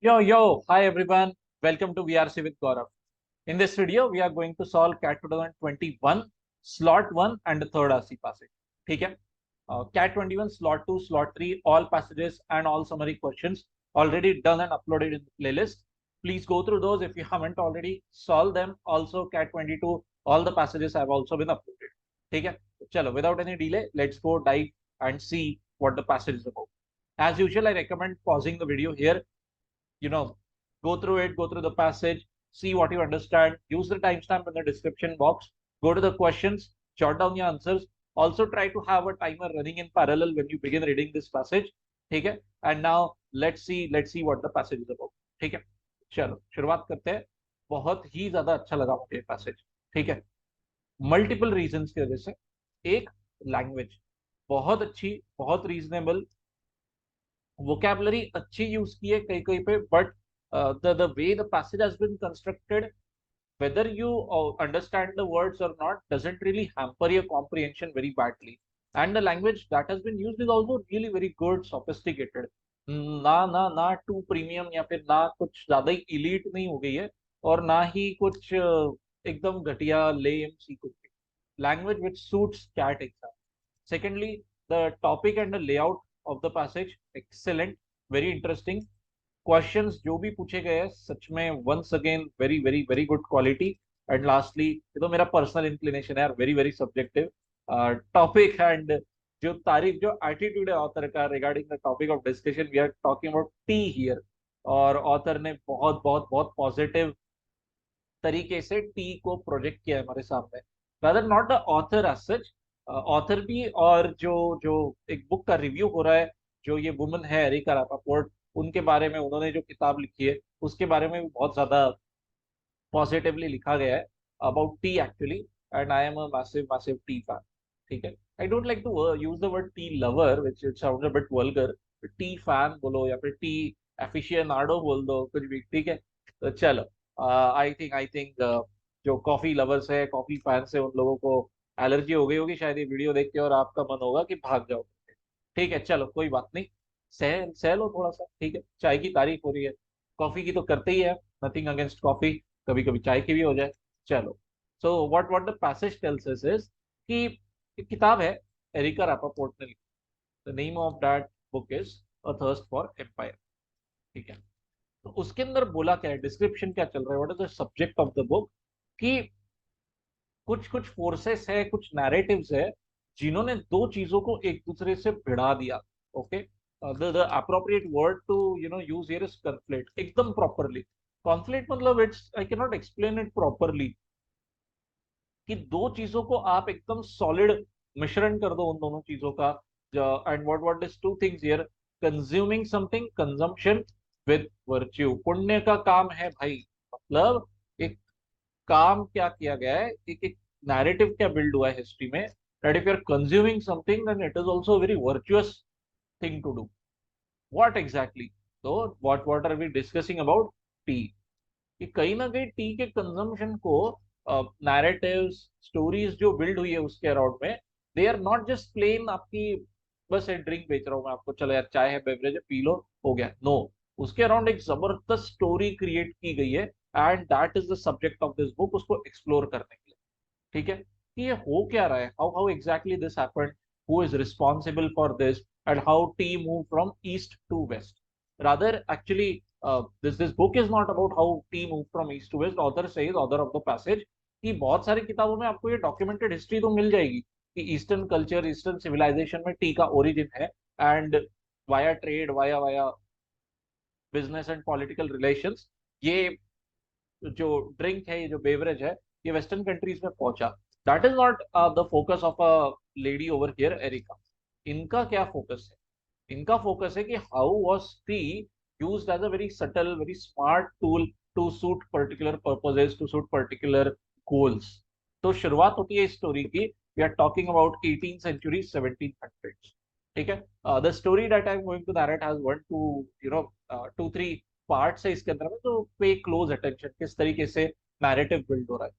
Hi everyone. Welcome to VRC with Gaurav. In this video, we are going to solve CAT 2021 slot 1 and the third RC passage. ठीक है? CAT 21 slot 2, slot 3, all passages and all summary questions already done and uploaded in the playlist. Please go through those if you haven't already. Solve them. Also CAT 22, all the passages have also been uploaded. ठीक है? चलो, without any delay, let's go dive and see what the passage is about. As usual, I recommend pausing the video here, go through it, go through the passage, see what you understand, use the timestamp in the description box, go to the questions, jot down your answers. Also try to have a timer running in parallel when you begin reading this passage. ठीक है? And now let's see what the passage is about. ठीक है? चलो शुरुआत करते हैं. बहुत ही ज्यादा अच्छा लगा मुझे पैसेज. ठीक है? मल्टीपल रीजंस की वजह से. एक, लैंग्वेज बहुत अच्छी, बहुत रीजनेबल, वोकैबुलरी अच्छी यूज की है कहीं कहीं पे, but the way the passage has been constructed, whether you understand the words or not, doesn't really hamper your comprehension very badly. And the language that has been used is also really very good, sophisticated. ना ना ना to premium या फिर ना कुछ ज्यादा ही elite नहीं हो गई है, और ना ही कुछ एकदम घटिया लेम सी कुछ. Language which suits CAT exam. Secondly, the topic and the layout of the passage, excellent, very interesting. Questions जो भी पूछे गए हैं सच में once again very very very good quality. And lastly, ये तो मेरा पर्सनल इंक्लिनेशन है यार, very very subjective topic. And जो तारीफ, जो एटीट्यूड है ऑथर का regarding the topic of discussion, we are talking about tea here. और ऑथर ने बहुत बहुत बहुत पॉजिटिव तरीके से टी को प्रोजेक्ट किया है हमारे सामने. Rather not the author as such, author भी, और जो जो एक बुक का रिव्यू हो रहा है, जो ये वुमन है एरिका रापापोर्ट, उनके बारे में उन्होंने जो किताब लिखी है उसके बारे में भी बहुत ज्यादा पॉजिटिवली लिखा गया है about tea actually. And I am a massive massive tea fan. ठीक है? I don't like to use the word tea lover which it sounds a bit vulgar. Tea fan बोलो या फिर टी एफिशिएनाडो बोल दो, कुछ भी. ठीक है? तो चलो, आई थिंक जो कॉफी लवर्स है, कॉफी फैंस है, उन लोगों को एलर्जी हो गई होगी शायद ये वीडियो देख के, और आपका मन होगा कि भाग जाओ. ठीक है? चलो कोई बात नहीं, सह सह लो थोड़ा सा. ठीक है? चाय की तारीफ हो रही है, कॉफी की तो करते ही है. नथिंग अगेंस्ट कॉफी, कभी कभी चाय की भी हो जाए. चलो, so what what the passage tells us is कि एक किताब है, एरिका रापापोर्ट ने लिखी. The name of that book is a thirst for empire. ठीक है? तो उसके अंदर बोला क्या है, डिस्क्रिप्शन क्या चल रहा है, what is the subject of the book, कि कुछ कुछ फोर्सेस है, कुछ नैरेटिव्स है, जिन्होंने दो चीजों को एक दूसरे से भिड़ा दिया. Okay? The appropriate word to use here is conflict, एकदम प्रॉपरली. कॉन्फ्लिक्ट मतलब it's, I can not explain it properly, कि दो चीजों को आप एकदम सॉलिड मिश्रण कर दो उन दोनों चीजों का. And what is two things here, consuming something, consumption with virtue. पुण्य का काम है भाई, मतलब एक काम क्या किया गया है, एक एक नैरेटिव क्या बिल्ड हुआ है हिस्ट्री में, that if you are consuming something then it is also very virtuous thing to do. What exactly? तो what are we discussing about? Tea. कि कहीं ना कहीं टी के कंजम्पशन को, नैरेटिव्स, स्टोरीज जो बिल्ड हुई है उसके अराउंड में, they are not just plain आपकी बस एक ड्रिंक बेच रहा हूँ मैं आपको, चलो यार चाय है, बेवरेज है, पी लो, हो गया. नो, उसके अराउंड एक जबरदस्त स्टोरी क्रिएट की गई है. And that is the subject of this book, उसको एक्सप्लोर करने के लिए. ठीक है? कि ये हो क्या रहा है, how how exactly this happened, who is responsible for this, and how tea move from east to west. rather actually, this book is not about how tea moved from east to west. Author says, author of the passage, कि बहुत सारी किताबों में आपको ये documented history तो मिल जाएगी कि ईस्टर्न कल्चर, ईस्टर्न सिविलाइजेशन में टी का ओरिजिन है, and via trade, via via business and political relations, ये जो ड्रिंक है, ये जो बेवरेज है, ये वेस्टर्न कंट्रीज में पहुंचा. That is not the focus of a lady over here, Erica. इनका क्या फोकस है? इनका फोकस है कि how was tea used as a very subtle, very smart tool to suit particular purposes, to suit particular goals. तो शुरुआत होती है इस स्टोरी की. We are talking about 18th century, 1700s. ठीक है? The story that I am going to narrate has one two, 2-3 parts है इसके अंदर में, तो पे क्लोज अटेंशन किस तरीके से नैरेटिव बिल्ड हो रहा है.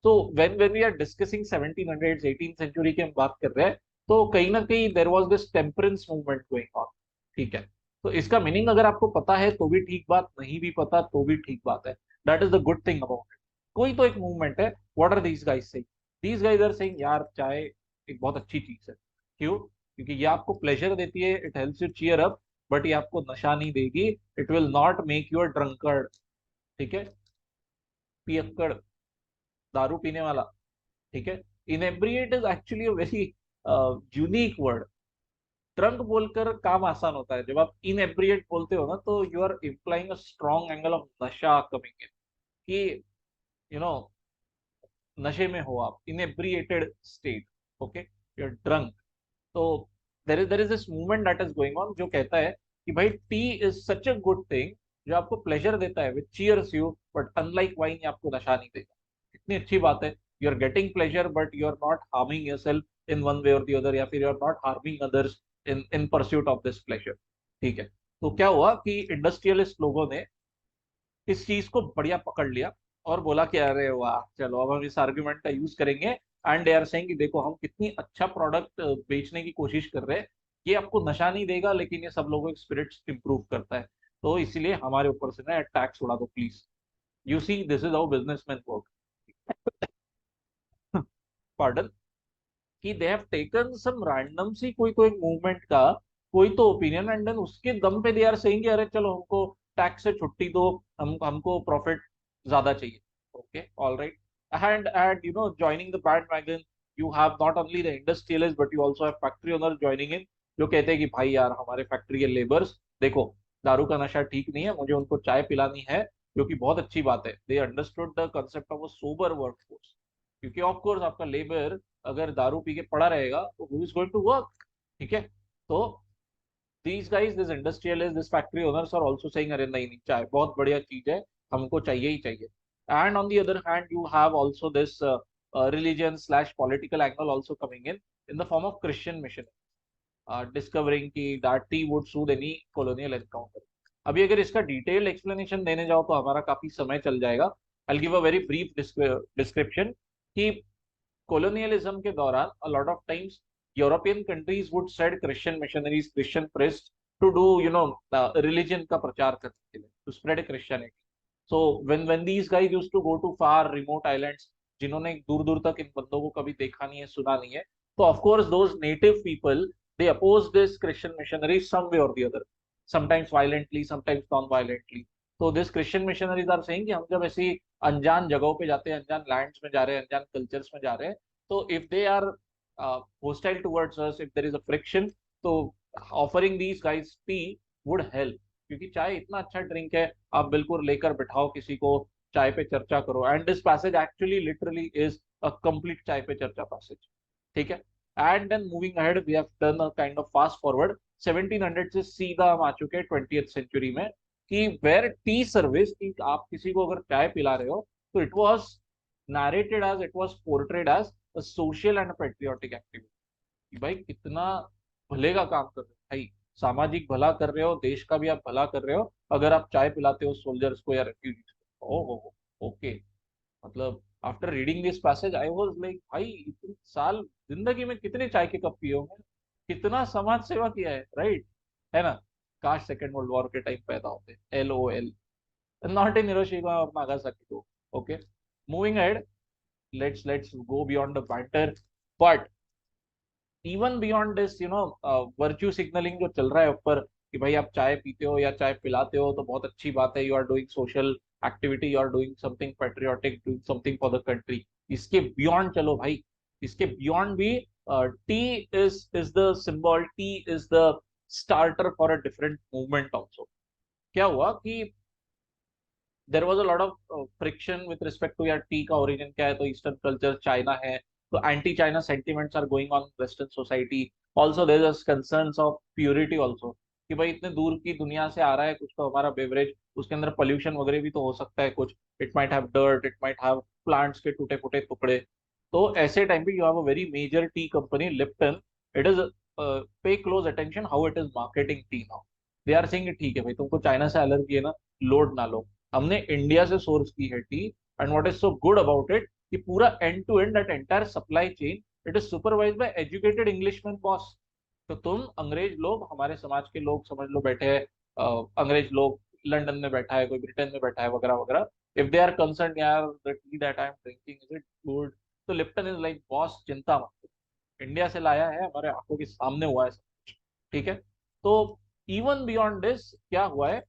तो when we are discussing 1700s, 18th century की हम बात कर रहे हैं, तो कहीं ना कहीं there was this temperance movement going on. ठीक है? तो इसका मीनिंग अगर आपको पता है तो भी ठीक बात, नहीं भी पता तो भी ठीक बात है। That is the good thing about it. कोई तो एक मूवमेंट है। What are these guys saying? These guys are saying यार चाय एक बहुत अच्छी चीज है। क्यों? क्योंकि ये आपको प्लेजर देती है, it helps you cheer up, but ये आपको नशा नहीं देगी। It will not make you a drunkard. ठीक है? पियक्कड़, दारू पीने वाला। ठीक है? Inebriate is actually a very unique word. Drunk बोलकर काम आसान होता है, जब आप इनएब्रिएट बोलते हो ना तो you are implying a strong angle of नशा कमिंग इन, कि यू नो नशे में हो आप, inebriated state. Okay, you are drunk. तो there is this movement that is going on जो कहता है कि भाई tea is such a good thing, जो आपको प्लेजर देता है, which cheers you, but unlike wine ये आपको नशा नहीं देगा। कितनी अच्छी बात है। You are getting pleasure but you are not harming yourself in one way or the other, या फिर you are not harming others in in pursuit of this pleasure. ठीक है? तो क्या हुआ कि इंडस्ट्रियलिस्ट लोगों ने इस चीज को बढ़िया पकड़ लिया और बोला कि अरे वाह, चलो अब हम इस आर्ग्यूमेंट का यूज करेंगे, एंड दे आर सेइंग कि देखो हम कितनी अच्छा प्रोडक्ट बेचने की कोशिश कर रहे हैं। ये आपको नशा नहीं देगा, लेकिन ये सब लोगों के स्पिरिट्स इंप्रूव करता है। तो इसीलिए हमारे ऊपर से ना टैक्स उड़ा दो please. You see, this is how businessman work. Pardon. कि they have taken some random see कोई तो एक मूवमेंट का कोई तो ओपिनियन, एंड देन उसके दम पे दे आर सेइंग अरे चलो हमको टैक्स से छुट्टी दो, हमको प्रॉफिट ज्यादा चाहिए। Okay, all right. And joining the bandwagon, you have not only the industrialist but you also have factory owner joining in, जो कहते हैं कि भाई यार हमारे फैक्ट्री के लेबर्स देखो, दारू का नशा ठीक नहीं है, मुझे उनको चाय पिलानी है, जो कि बहुत अच्छी बात है। They understood the concept of a sober workforce. क्योंकि ऑफ कोर्स आपका लेबर अगर दारू पी के पड़ा रहेगा तो who is going to work? ठीक है? तो these guys, this industrialists, this factory owners are also saying अरे नहीं नहीं, चाय बहुत बढ़िया चीज है, हमको चाहिए ही चाहिए। And on the other hand you have also this religion slash political angle also coming in the form of Christian mission, discovering कि that tea would soothe any colonial encounter। अभी अगर इसका डिटेल एक्सप्लेनेशन देने जाओ तो हमारा काफी समय चल जाएगा। I'll give a very brief description कि colonialism के दौरान a lot of times European countries would send Christian missionaries, Christian priests to do religion का प्रचार करने के लिए, to spread Christianity। So when these guys used to go to far remote islands, जिन्होंने दूर दूर तक इन बंदों को कभी देखा नहीं है, सुना नहीं है, तो of course those native people they oppose this Christian missionaries some way or the other, sometimes violently, sometimes non-violently। तो this Christian missionaries are saying कि हम जब ऐसी अनजान जगहों पे जाते हैं, अनजान लैंड्स में जा रहे हैं, अनजान कल्चर्स में जा रहे हैं, तो if they are hostile towards us, if there is a friction, तो offering these guys tea would help। क्योंकि चाय इतना अच्छा ड्रिंक है, आप बिल्कुल लेकर बिठाओ किसी को, चाय पे चर्चा करो, and this passage actually literally is a complete चाय पे चर्चा पैसेज। ठीक है? And then moving ahead we have done a kind of fast forward, 1700 से सीधा हम आ चुके हैं 20th सेंचुरी में, कि वेयर टी सर्विस, कि आप किसी को अगर चाय पिला रहे हो तो it was narrated as, it was portrayed as a social and patriotic activity. भाई कितना भले का काम कर रहे हो भाई, सामाजिक भला कर रहे हो, देश का भी आप भला कर रहे हो अगर आप चाय पिलाते हो सोल्जर्स को या रेफ्यूजीज को। ओ ओके। मतलब after reading this passage I was like भाई इतने साल जिंदगी में कितने चाय के कप पिए होंगे, कितना समाज सेवा किया है, राइट? है ना? काश सेकेंड वर्ल्ड वॉर के टाइम पैदा होते। LOL, not in Hiroshima or Nagasaki though। Okay, moving ahead, let's go beyond the banter, but even beyond this virtue signalling जो चल रहा है ऊपर, कि भाई आप चाय पीते हो या चाय पिलाते हो तो बहुत अच्छी बात है, you are doing social activity, you are doing something patriotic, doing something for the country. इसके बियॉन्ड चलो भाई, इसके बियॉन्ड भी tea is the symbol, tea is the starter for a different movement also. क्या हुआ कि there was a lot of friction with respect to यार tea का ओरिजिन क्या है, तो ईस्टर्न कल्चर चाइना है, तो anti China sentiments are going on western society. Also there is concerns of purity also, कि भाई इतने दूर की दुनिया से आ रहा है कुछ तो हमारा बेवरेज, उसके अंदर पोल्यूशन वगैरह भी तो हो सकता है कुछ, it might have dirt, it might have plants के टूटे फूटे टुकड़े। तो ऐसे टाइम पे you have a very major tea company Lipton, it is pay close attention how it is marketing tea now. They are saying ठीक है भाई, तुमको चाइना से एलर्जी है ना, लोड ना लो, हमने इंडिया से सोर्स की है tea. And what is so good about it कि पूरा end to end that entire supply chain, it is supervised by educated Englishman boss. तो तुम अंग्रेज लोग, हमारे समाज के लोग समझ लो बैठे हैं, अंग्रेज लोग लंदन में बैठा है, कोई ब्रिटेन में बैठा है, वगैरह वगैरह, इफ दे आर कंसर्न यार the T that I am drinking is it good, तो लिप्टन इज लाइक बॉस चिंता मत करो, इंडिया से लाया है, हमारे आंखों के सामने हुआ है सब कुछ, ठीक है। तो इवन बियॉन्ड दिस क्या हुआ है,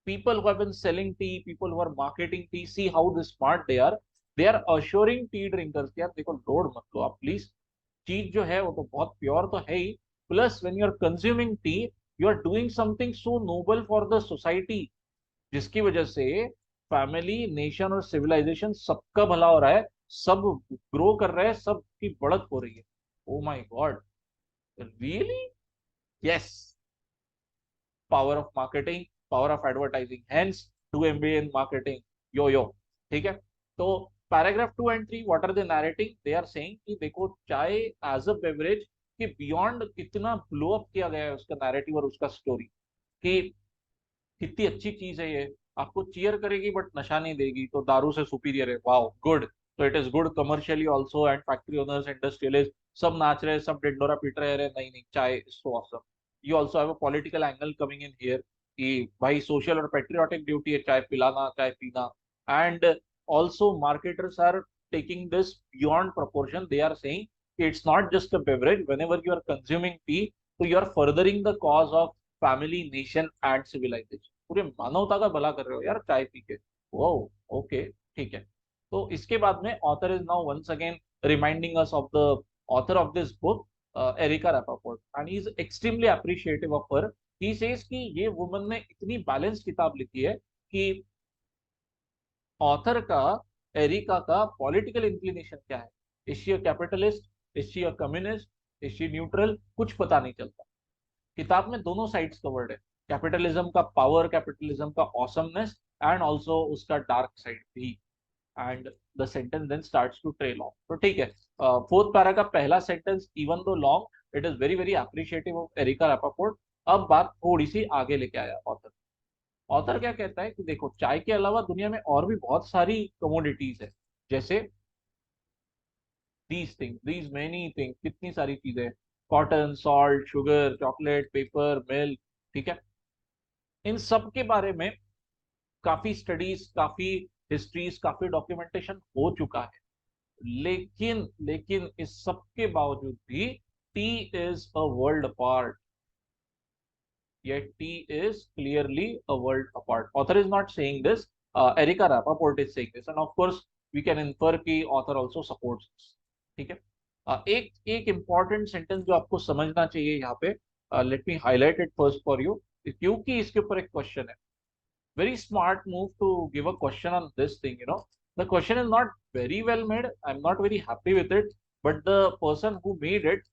people who have been selling tea, people who are marketing tea, see how this smart they are. They are assuring tea drinkers कि यार देखो लोड मत लो आप प्लीज, चीज जो है वो तो बहुत प्योर तो है ही, plus when you are consuming tea you are doing something so noble for the society, जिसकी वजह से फैमिली, नेशन और सिविलाइजेशन सबका भला हो रहा है, सब ग्रो कर रहे हैं, सबकी बढ़त हो रही है। Oh my god, really? Yes, power of marketing, power of advertising, hence 2 MBA in marketing, yo yo, ठीक है। तो paragraph 2 and 3 what are they narrating, they are saying कि देखो चाय एज अ बेवरेज के बियॉन्ड कितना ब्लो अप किया गया है उसका नैरेटिव और उसका स्टोरी, कि कितनी अच्छी चीज है ये, आपको चीयर करेगी बट नशा नहीं देगी, तो दारू से सुपीरियर है, वाओ गुड। तो it is good commercially also, and factory owners, industrialist सब नाच रहे हैं, सब डिंडोरा पीट रहे हैं, अरे नहीं नहीं चाय is so awesome. You also have a political angle coming in here, कि भाई सोशल और पेट्रियोटिक ड्यूटी है चाय पिलाना, चाय पीना, and also marketers are taking this beyond proportion. They are saying it's not just a beverage. Whenever you are consuming tea, so you are furthering the cause of family, nation and civilization, पूरे मानवता का भला कर रहे हो यार चाय P के। वो ओके, ठीक है। तो इसके बाद में author is now once again reminding us of the author of this book, Erika Rappaport, and he is extremely appreciative of her. He says कि ये वुमन ने इतनी बैलेंस किताब लिखी है कि ऑथर का, एरिका का पॉलिटिकल इंक्लिनेशन क्या है, is she a capitalist, is she a communist, is she neutral, कुछ पता नहीं चलता। किताब में दोनों साइड्स कवर्ड है, कैपिटलिज्म का पावर, कैपिटलिज्म का ऑसमनेस, एंड ऑल्सो उसका डार्क साइड भी। And the sentence then starts to trail off, तो ठीक है, फोर्थ पैरा का पहला sentence even too long, it is very very appreciative of Erika Rappaport. अब बात थोड़ी सी आगे लेके आया ऑथर। ऑथर क्या कहता है कि देखो चाय के अलावा दुनिया में और भी बहुत सारी कमोडिटीज है, जैसे these things, these many things, कितनी सारी चीजें, cotton, salt, sugar, chocolate, paper, milk, ठीक है। इन सब के बारे में काफी स्टडीज, काफी हिस्ट्रीज, काफी डॉक्यूमेंटेशन हो चुका है, लेकिन लेकिन इस सब के बावजूद भी tea is a world apart, yet tea is clearly a world apart. Author is not saying this, Erica Rappaport is saying this, and of course we can infer कि author also supports this, ठीक है। एक एक important sentence जो आपको समझना चाहिए यहाँ पे, let me highlight it first for you, क्योंकि इसके ऊपर एक question है। Very smart move to give a question on this thing, you know. The question is not very well made, I'm not very happy with it, but the person who made it,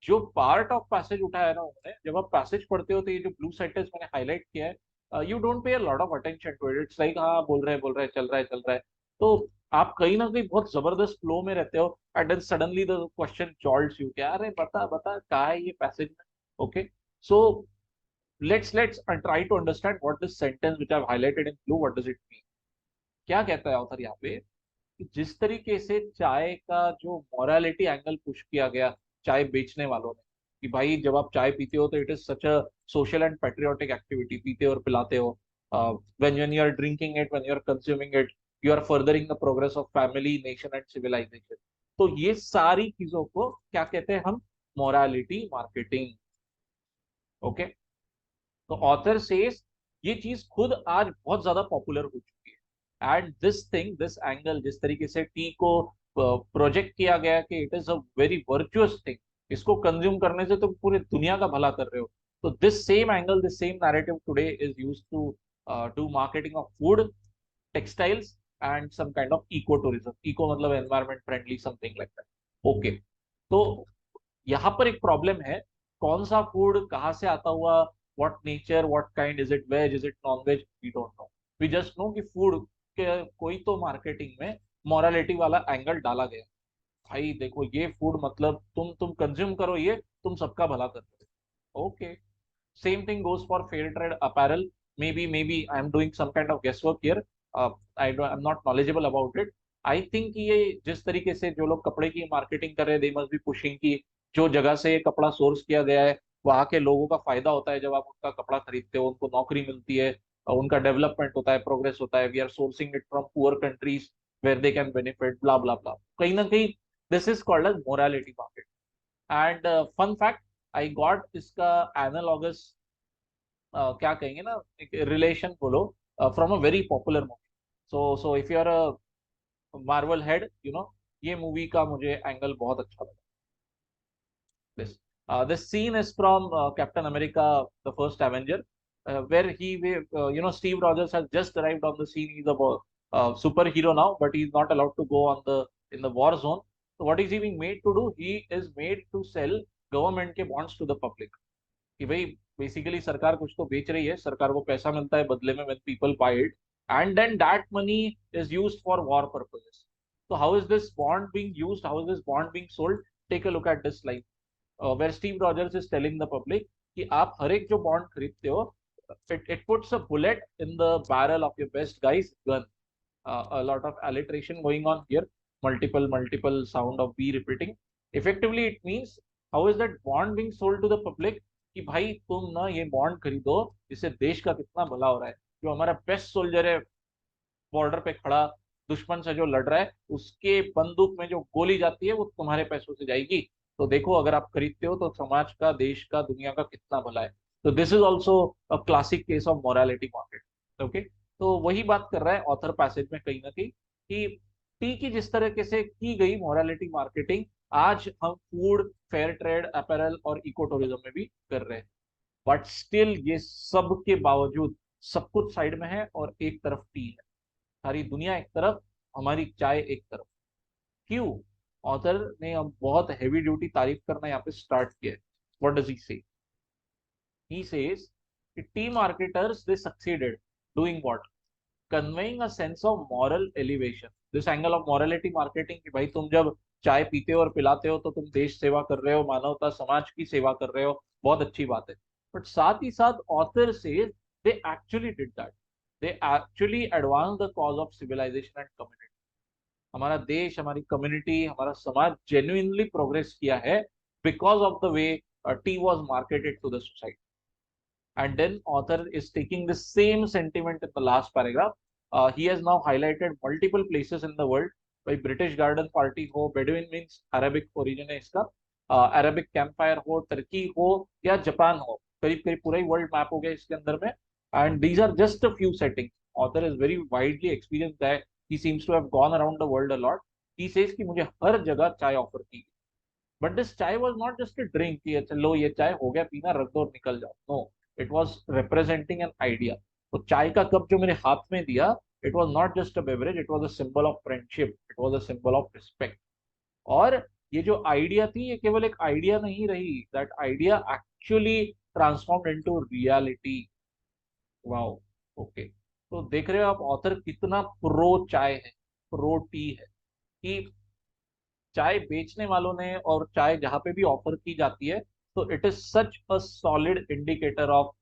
जो part of passage उठाया है ना उन्होंने, जब आप passage पढ़ते हो तो ये जो ब्लू सेंटेंस मैंने हाईलाइट किया है, you don't pay a lot of attention to it, it's like हाँ बोल रहे हैं चल रहा है चल रहा है, तो आप कहीं ना कहीं बहुत जबरदस्त फ्लो में रहते हो, and then suddenly the question jolts you, क्या अरे बता बता कहाँ है ये पैसेज में। Okay, so let's try to understand what this sentence which I've highlighted in blue, what does it mean। क्या कहता है ऑथर यहाँ पे, कि जिस तरीके से चाय का जो मोरालिटी एंगल पुश किया गया चाय बेचने वालों ने, कि भाई जब आप चाय पीते हो तो it is such a social and patriotic activity, पीते और पिलाते हो, when you are drinking it, when you are consuming it, you are furthering the progress of family, nation and civilization. तो ये सारी चीजों को क्या कहते हैं हम, मोरालिटी मार्केटिंग। ओके, तो ऑथर सेज ये चीज खुद आज बहुत ज्यादा पॉपुलर हो चुकी है, and this thing, this angle, जिस तरीके से टी को प्रोजेक्ट किया गया कि it is a very virtuous thing, इसको कंज्यूम करने से तुम पूरी दुनिया का भला कर रहे हो, तो this same angle, this same narrative today is used to do marketing of food, textiles, and some kind of eco tourism, eco मतलब environment friendly, something like that. Okay, तो यहाँ पर एक प्रॉब्लम है, कौन सा फूड कहाँ से आता हुआ, what nature, what kind, is it veg, is it non veg, we don't know, we just know कि फूड के कोई तो मार्केटिंग में मोरालिटी वाला एंगल डाला गया, भाई देखो ये फूड मतलब तुम कंज्यूम करो, ये तुम सबका भला कर रहे हो। Okay, same thing goes for fair trade apparel. Maybe I'm doing some kind of guesswork here, I'm not knowledgeable about it। I think ये जिस तरीके से जो लोग कपड़े की मार्केटिंग कर रहे हैं, they must be pushing कि जो जगह से ये कपड़ा सोर्स किया गया है वहाँ के लोगों का फायदा होता है, जब आप उनका कपड़ा खरीदते हो उनको नौकरी मिलती है, उनका डेवलपमेंट होता है, प्रोग्रेस होता है। We are sourcing it from poor countries where they can benefit, blah blah blah. कहीं ना कहीं this is called as morality market. And fun fact, I got इसका एनालॉगस, क्या कहेंगे ना, एक रिलेशन बोलो, from a very popular movie. So if you are a Marvel head, you know, ये मूवी का मुझे एंगल बहुत अच्छा लगा। This scene is from Captain America, the first Avenger, where Steve Rogers has just arrived on the scene. He's a superhero now, but he's not allowed to go on the in the war zone. So what is he being made to do? He is made to sell government के bonds to the public. कि भाई basically सरकार कुछ तो बेच रही है, सरकार को पैसा मिलता है बदले में when people buy it, and then that money is used for war purposes. So how is this bond being used? How is this bond being sold? Take a look at this line. Where Steve Rogers is telling the public कि आप हर एक जो bond खरीदते हो, it puts a bullet in the barrel of your best guy's gun. A lot of alliteration going on here, multiple sound of B repeating. Effectively it means, how is that bond being sold to the public कि भाई तुम ना ये bond खरीदो, इससे देश का कितना भला हो रहा है। जो हमारा बेस्ट सोल्जर है बॉर्डर पे खड़ा, दुश्मन से जो लड़ रहा है, उसके बंदूक में जो गोली जाती है वो तुम्हारे पैसों से जाएगी। तो देखो अगर आप खरीदते हो तो समाज का, देश का, दुनिया का कितना भला है। तो this is also a classic case of morality market. Okay, तो वही बात कर रहा है ऑथर पैसेज में कहीं ना कहीं कि टी की जिस तरीके से की गई मोरालिटी मार्केटिंग, आज हम फूड, फेयर ट्रेड, अपैरल और इको टूरिज्म में भी कर रहे हैं। बट स्टिल ये सब के बावजूद सब कुछ साइड में है और एक तरफ टी है। सारी दुनिया एक तरफ, हमारी चाय एक तरफ। क्यों? ऑथर ने अब बहुत हेवी ड्यूटी तारीफ करना यहाँ पे स्टार्ट किया है। व्हाट डज ही से? He says T marketers they succeeded doing what? Conveying a sense of moral elevation. This angle of morality marketing कि भाई तुम जब चाय पीते हो और पिलाते हो तो तुम देश सेवा कर रहे हो, मानवता समाज की सेवा कर रहे हो, बहुत अच्छी बात है। बट साथ ही साथ ऑथर से they actually did that, they actually advance the cause of civilization and community. हमारा देश, हमारी कम्युनिटी, हमारा समाज जेन्युइनली प्रोग्रेस किया है because of the way tea was marketed to the society. And then author is taking the same sentiment in the last paragraph. He has now highlighted multiple places in the world, भाई British garden party हो, Bedouin means Arabic origin है इसका, Arabic campfire हो, Turkey हो या Japan हो, करीब करीब पूरा ही वर्ल्ड मैप हो गया इसके अंदर में। And these are just a few settings. Author is very widely experienced guy, he seems to have gone around the world a lot. He says कि मुझे हर जगह चाय ऑफर की, but this chai was not just a drink कि चलो ये चाय हो गया पीना, रख दो और निकल जाओ। No, it was representing an idea. तो चाय का कप जो मेरे हाथ में दिया, it was not just a beverage, it was a symbol of friendship, it was a symbol of respect. और ये जो आइडिया थी ये केवल एक आइडिया नहीं रही, that idea actually transform into reality. Wow. Okay, तो देख रहे हो आप ऑथर कितना प्रो चाय है, प्रो टी है, कि चाय बेचने वालों ने और चाय जहां पे भी ऑफर की जाती है, तो it is such a solid indicator of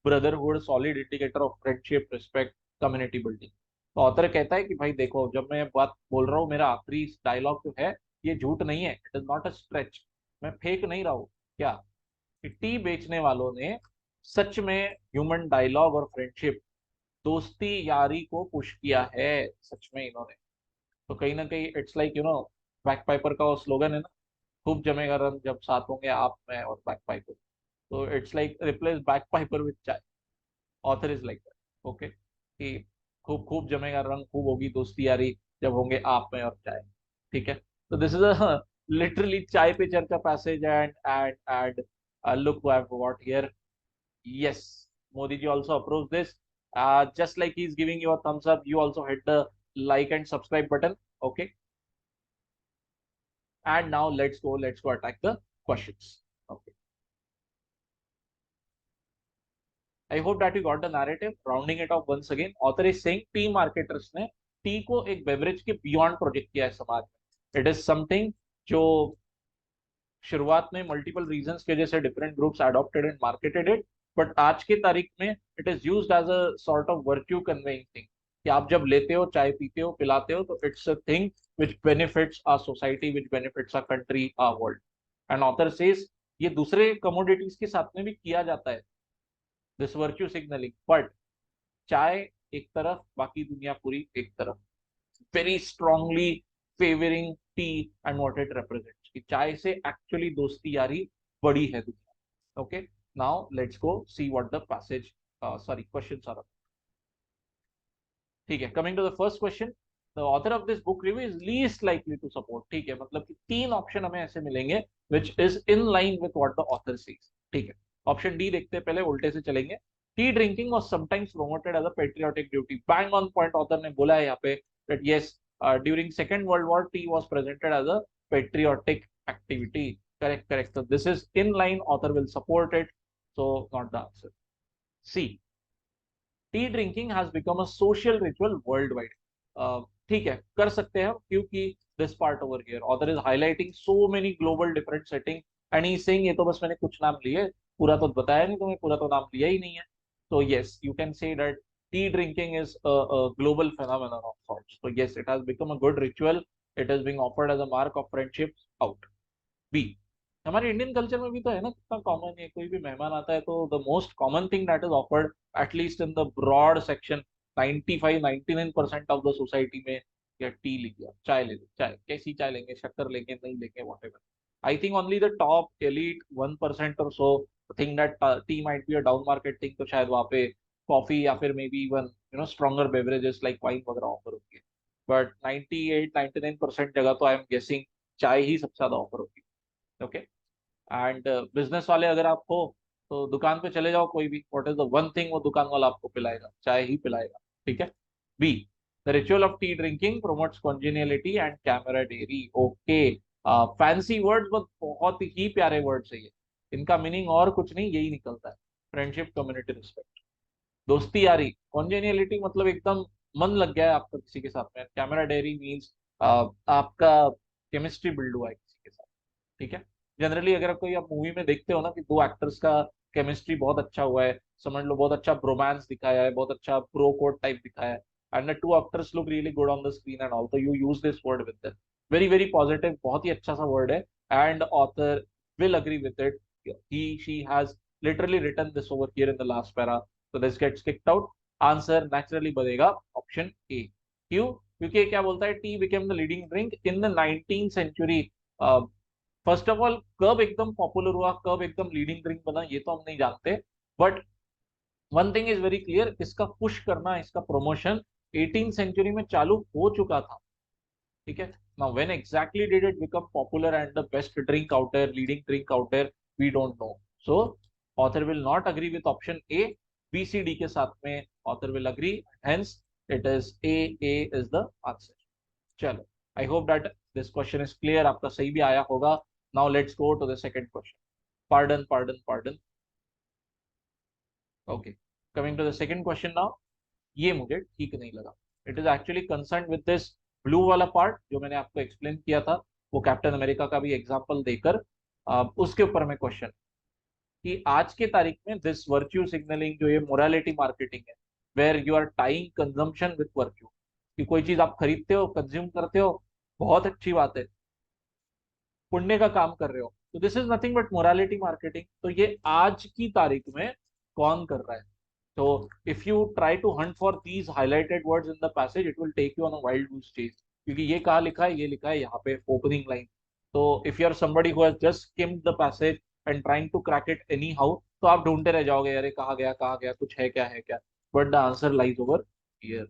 brotherhood, solid indicator of friendship, respect, community building. तो ऑथर कहता है कि भाई देखो, जब मैं बात बोल रहा हूँ, मेरा आखिरी डायलॉग जो है ये झूठ नहीं है, it is not a stretch, मैं फेक नहीं रहा हूँ। क्या? कि टी बेचने वालों ने सच में ह्यूमन डायलॉग और फ्रेंडशिप, दोस्ती यारी को पुश किया है सच में इन्होंने। तो कहीं ना कहीं इट्स लाइक बैक पाइपर का वो स्लोगन है ना, खूब जमेगा रंग जब साथ होंगे आप, मैं और बैक पाइपर। तो it's like replace Bagpiper with chai. Author is like that. Okay, कि खूब खूब जमेगा रंग, खूब होगी दोस्ती यारी जब होंगे आप, में और चाय। ठीक है, तो दिस इज अ लिटरली चाय पे चर्चा passage. And look what here. Yes, Modi ji also approves this. Just like he's giving you a thumbs up, you also hit the like and subscribe button. Okay, and now let's go attack the questions. Okay, I hope that you got the narrative. Rounding it off once again, author is saying T marketers ने T को एक beverage के beyond project किया है समाज में। It is something जो शुरुआत में मल्टीपल रीजंस की वजह से different groups adopted and marketed it, but आज की तारीख में it is used as a sort of virtue conveying thing, कि आप जब लेते हो, चाय पीते हो, पिलाते हो, तो it's a thing which benefits our society, which benefits our country, our world. And author says ये दूसरे कमोडिटीज के साथ में भी किया जाता है दिस वर्च्यू सिग्नलिंग, बट चाय एक तरफ, बाकी दुनिया पूरी एक तरफ, very strongly favouring tea and what it represents, कि चाय से एक्चुअली दोस्ती यारी बड़ी है दुनिया। Okay, now let's go see what the passage sorry questions are. ठीक है, coming to the first question, the author of this book review is least likely to support. ठीक है, मतलब कि तीन ऑप्शन हमें ऐसे मिलेंगे which is in line with what the author says. ठीक है, ऑप्शन डी देखते हैं, पहले उल्टे से चलेंगे। Tea drinking was sometimes promoted as a patriotic duty, bang on point author ने बोला है यहाँ पे that yes during second world war tea was presented as a patriotic activity. Correct, correct, so this is in line, author will support it, so not the answer. C, T drinking has become a social ritual world wide. ठीक है, कर सकते हैं क्योंकि this part over here author is highlighting so many global different setting and he saying ये तो बस मैंने कुछ नाम लिए, पूरा तो बताया नहीं तुम्हें, पूरा तो नाम लिया ही नहीं है। तो yes, you can say that T drinking is a global phenomenon of sorts. So yes, it has become a good ritual. It is being offered as a mark of friendship out. B, हमारे Indian culture में भी तो है ना, कितना common है, कोई भी मेहमान आता है तो the most common thing that is offered at least in the broad section 95-99% of the society में, या टी लीजिए, चाय ले लीजिए, चाय कैसी चाय लेंगे, शक्कर लेंगे नहीं लेंगे, what ever. I think only the top elite 1% और so think that T might be a down market thing, तो शायद वहाँ पे कॉफी या फिर may be even stronger beverages like wine वगैरह ऑफर होती है। बट 98-99% जगह तो आई एम गेसिंग चाय ही सबसे ज्यादा ऑफर होती है। ओके, एंड बिजनेस वाले अगर आप हो तो दुकान पे चले जाओ कोई भी, what is the one thing वो दुकान वाला आपको पिलाएगा, चाय ही पिलाएगा। ठीक है। B, the ritual of tea drinking promotes congeniality and camaraderie. Okay, fancy words but बहुत ही प्यारे वर्ड्स है ये, इनका मीनिंग और कुछ नहीं, यही निकलता है, फ्रेंडशिप, कम्युनिटी, रिस्पेक्ट, दोस्ती यारी। कॉन्जिनियलिटी मतलब एकदम मन लग गया है आपका किसी के साथ में, कैमराडेरी मीन्स आपका केमिस्ट्री बिल्ड हुआ है किसी के साथ। ठीक है, जनरली अगर कोई आप मूवी में देखते हो ना कि दो एक्टर्स का केमिस्ट्री बहुत अच्छा हुआ है, समझ लो बहुत अच्छा ब्रोमांस दिखाया है, बहुत अच्छा प्रो कोड टाइप दिखाया है, and the two actors look really good on the screen and all, तो you use this word with them, very very positive, बहुत ही अच्छा सा वर्ड है, and author will agree with it, he she has literally written this over here in the last para, so this gets kicked out. Answer naturally बनेगा option A. क्यों? क्योंकि ये क्या बोलता है, tea became the leading drink in the 19th century. First of all कब एकदम popular हुआ, कब एकदम लीडिंग ड्रिंक बना, ये तो हम नहीं जानते, but one thing is very clear, इसका पुश करना, इसका प्रमोशन 18th सेंचुरी में चालू हो चुका था। ठीक है, now when exactly did it become popular and the best drink out there, leading drink out there, we don't know, so author will not agree with option A, B C D के साथ में author will agree, hence it is A, A is the answer. चलो, I hope that this question is clear, आपका सही भी आया होगा। Now let's go to the second question. Pardon, pardon, pardon. Okay, coming to the second question now, ये मुझे ठीक नहीं लगा। It is actually concern with this blue वाला पार्ट जो मैंने आपको एक्सप्लेन किया था, वो कैप्टन अमेरिका का भी एग्जांपल देकर उसके ऊपर में क्वेश्चन, कि आज के तारीख में दिस वर्च्यू सिग्नलिंग जो ये मोरालिटी मार्केटिंग है, where you are tying consumption with virtue, कि कोई चीज आप खरीदते हो, कंज्यूम करते हो, बहुत अच्छी बात है, पुण्य का काम कर रहे हो, तो this is nothing but morality marketing. तो ये आज की तारीख में कौन कर रहा है? तो if you try to hunt for these highlighted words in the passage, it will take you on a wild goose chase, क्योंकि ये कहाँ लिखा है, ये लिखा है यहाँ पे ओपनिंग लाइन। तो if you are somebody who has just skimmed the passage and trying to crack it anyhow, तो आप ढूंढते रह जाओगे, अरे कहाँ गया, कहाँ गया, कुछ है क्या, है क्या, but the answer lies over here.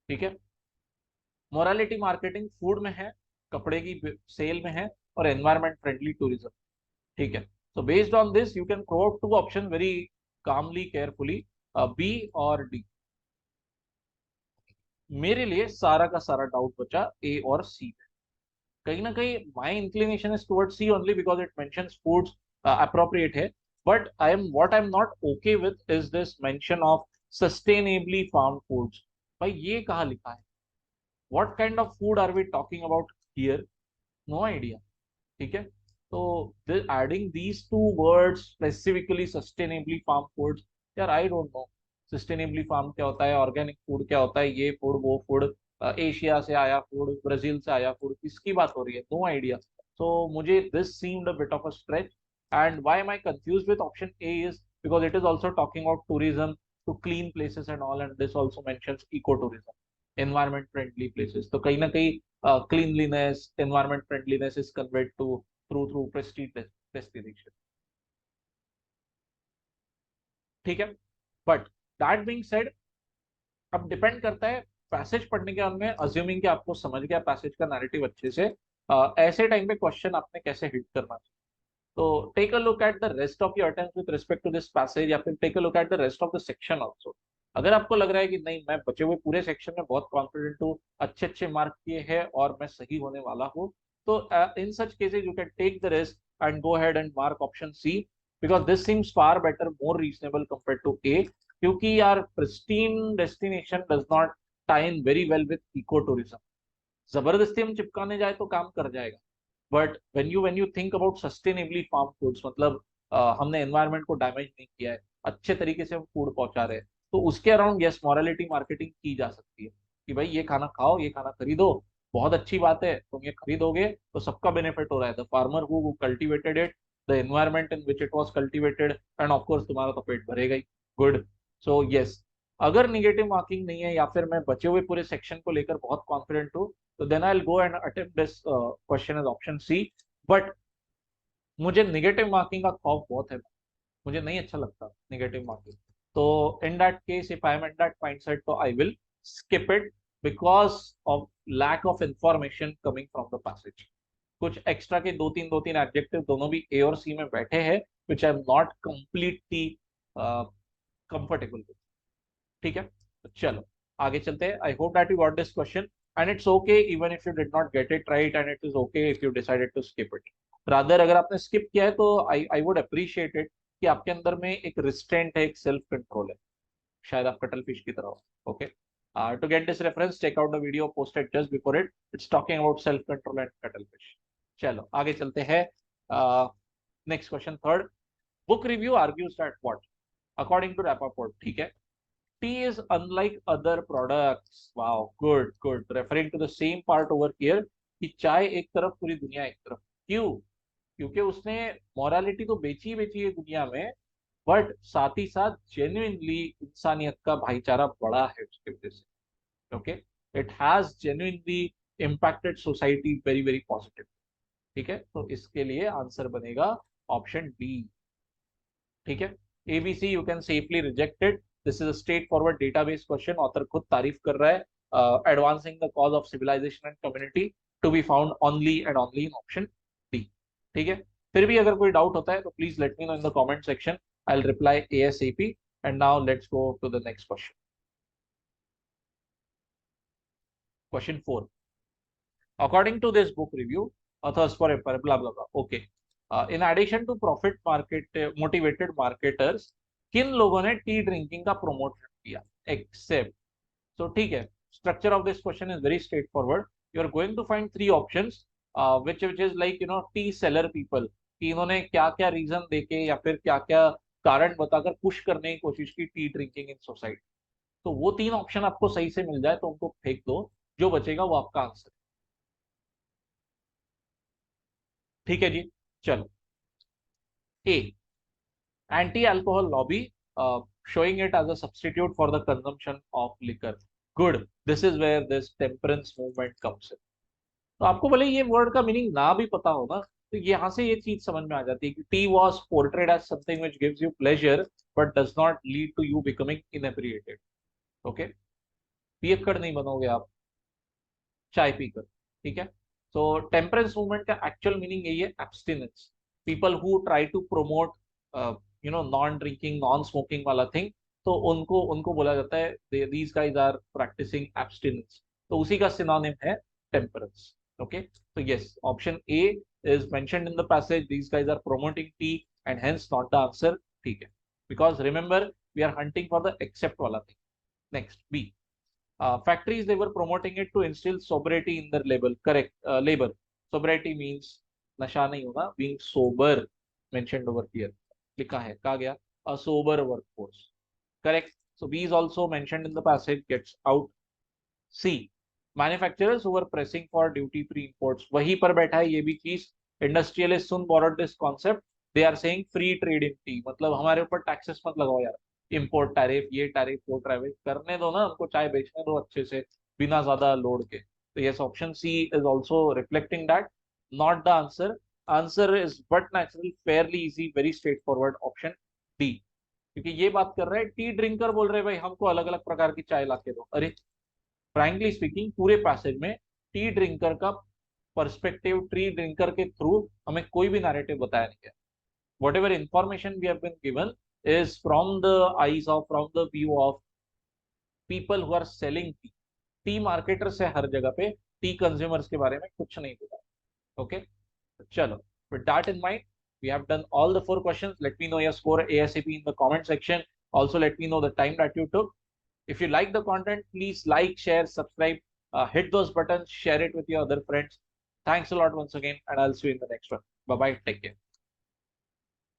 ठीक है, मोरालिटी मार्केटिंग फूड में है, कपड़े की सेल में है, और एनवायरमेंट फ्रेंडली टूरिज्म। ठीक है, so based on this you can throw out two option very calmly, carefully, B और D। मेरे लिए सारा का सारा डाउट बचा A और C में, कहीं ना कहीं my inclination is towards C only because it mentions foods, appropriate है, but what I'm not okay with is this mention of sustainably farmed foods। भाई ये कहाँ लिखा है, what kind of food are we talking about here? No idea। ठीक है, तो adding these two words specifically sustainably farm foods, यार I don't know sustainably farm क्या होता है, ऑर्गेनिक फूड क्या होता है, ये फूड वो फूड, एशिया से आया फूड, ब्राजील से आया फूड, किसकी बात हो रही है, नो आइडिया। So मुझे this seemed a bit of a stretch. And why am I confused with option A is because it is also talking about tourism to clean places and all, and this also mentions ecotourism, environment friendly places. तो कहीं ना कहीं cleanliness, environment friendliness is conveyed to through prestige destination. ठीक है, but that being said, अब depend करता है passage पढ़ने के बाद में, अज्यूमिंग कि आपको समझ गया पैसेज का नैरेटिव अच्छे से, ऐसे टाइम पे क्वेश्चन आपने कैसे हिट करना चाहिए. तो take a look at the rest of your attempt with respect to this passage, या फिर take a look at the rest of the section also. अगर आपको लग रहा है कि नहीं, मैं बचे हुए पूरे सेक्शन में बहुत कॉन्फिडेंट हूँ, अच्छे अच्छे मार्क किए हैं और मैं सही होने वाला हूँ, तो in such cases you can take the risk and go ahead and mark option C, because this seems far better, more reasonable compare to A. क्योंकि यार pristine destination does not tie in very well with eco tourism. जबरदस्ती हम चिपकाने जाए तो काम कर जाएगा, but when you think about sustainably farm foods, मतलब हमने एनवायरनमेंट को डैमेज नहीं किया है, अच्छे तरीके से हम फूड पहुंचा रहे हैं, तो उसके अराउंड यस मोरालिटी मार्केटिंग की जा सकती है कि भाई ये खाना खाओ, ये खाना खरीदो, बहुत अच्छी बात है, तुम ये खरीदोगे तो सबका बेनिफिट हो रहा है, the farmer who cultivated it, the environment in which it was cultivated, end of course तुम्हारा तो पेट भरेगा ही. गुड. सो यस, अगर निगेटिव मार्किंग नहीं है या फिर मैं बचे हुए पूरे सेक्शन को लेकर बहुत कॉन्फिडेंट हूँ, तो then I will go and attempt this question as option C. But मुझे निगेटिव मार्किंग का खौफ बहुत है, मुझे नहीं अच्छा लगता निगेटिव मार्किंग. तो in that case, if I am in that mindset, तो I will skip it because of lack of information coming from the passage. कुछ एक्स्ट्रा के दो तीन एडजेक्टिव दोनों भी ए और सी में बैठे हैं, which I am not completely comfortable with. ठीक है, तो चलो आगे चलते हैं. I hope that you got this question, and it's okay even if you did not get it right, and it is okay if you decided to skip it. Rather अगर आपने skip किया है तो आई वुड अप्रिशिएट इट कि आपके अंदर में एक रिस्ट्रेंट है, एक सेल्फ कंट्रोल है, शायद आप कटल फिश की तरह हो. Okay, to get this reference check out the video posted just before it. It's talking about self control and cuttlefish. चलो आगे चलते हैं. Next question third. Book review argues that what, according to Rappaport. ठीक है, tea is unlike other products. Wow, good, good. Referring to the same part over here कि चाय एक तरफ पूरी दुनिया एक तरफ. क्यों? क्योंकि उसने मोरालिटी तो बेची है दुनिया में, बट साथ ही साथ जेन्युइनली इंसानियत का भाईचारा बड़ा है उसके वजह से. Okay, it has genuinely impacted society very very positive. ठीक है, तो इसके लिए आंसर बनेगा ऑप्शन डी. ठीक है, A B C you can safely reject it. This is a straightforward database question, author खुद तारीफ कर रहा है. Advancing the cause of civilization and community to be found only and only in option D. ठीक है, फिर भी अगर कोई डाउट होता है तो please let me know in the comment section, I will reply ASAP. And now let's go to the next question. Question 4. According to this book review, authors for blah blah blah. Okay. In addition to profit market motivated marketers, किन लोगों ने tea drinking का promote किया? Except. So ठीक है, structure of this question is very straightforward. You are going to find three options which is like tea seller people, कि इन्होंने क्या क्या रीजन देके या फिर क्या क्या कारण बताकर पुश करने की कोशिश की टी ड्रिंकिंग इन सोसाइटी. तो वो तीन ऑप्शन आपको सही से मिल जाए तो उनको फेंक दो, जो बचेगा वो आपका आंसर. ठीक है जी, चलो. A, anti alcohol lobby showing it as a substitute for the consumption of liquor. Good. This is where this temperance movement comes in. तो आपको भले ये वर्ड का मीनिंग ना भी पता हो ना, तो यहाँ से ये चीज समझ में आ जाती है कि tea was portrayed as something which gives you pleasure but does not lead to you becoming inebriated. Okay, पियक्कड़ नहीं बनोगे आप चाय पीकर. ठीक है, तो टेम्परेंस मूवमेंट का एक्चुअल मीनिंग यही है, abstinence. People who try to promote non drinking non smoking वाला थिंग, तो उनको उनको बोला जाता है these guys are practicing abstinence. तो उसी का सिनोनिम है टेम्परेंस. ओके, तो yes, option A is mentioned in the passage, these guys are promoting tea and hence not the answer. ठीक है, because remember we are hunting for the except वाला thing. Next, B. Factories, they were promoting it to instill sobriety in their labor. Correct. Labor sobriety means नशा नहीं होना, being sober mentioned over here. लिखा है, कहा गया a sober workforce. Correct. So B is also mentioned in the passage, gets out. C, manufacturers who were pressing for duty free imports. वहीं पर बैठा है ये भी चीज industrialist soon borrowed this concept. They are saying free trade in tea, मतलब हमारे ऊपर टैक्सेस मत लगाओ यार, इम्पोर्ट टैरिफ, ये टैरिफ, वो टैरिफ, करने दो ना हमको, चाय बेचने दो अच्छे से बिना ज्यादा लोड के. तो yes, option C is also reflecting that. Not the answer. Answer is but natural, fairly easy, very straightforward, option D. क्योंकि ये बात कर रहे हैं टी ड्रिंकर, बोल रहे हैं भाई हमको अलग अलग प्रकार की चाय ला के दो. अरे फ्रैंकली स्पीकिंग पूरे पैसेज में टी ड्रिंकर का पर्सपेक्टिव, टी ड्रिंकर के थ्रू हमें कोई भी नैरेटिव बताया नहीं गया. whatever information we have been given is from the eyes of, from the view of people who are selling tea. T marketer से हर जगह पे टी कंज्यूमर्स के बारे में कुछ नहीं पता. ओके, चलो, with that in mind, we have done all the 4 questions. Let me know your score ASAP in the comment section. Also, let me know the time that you took. If you like the content, please like, share, subscribe, hit those buttons, share it with your other friends. Thanks a lot once again, and I'll see you in the next one. Bye bye. Take care.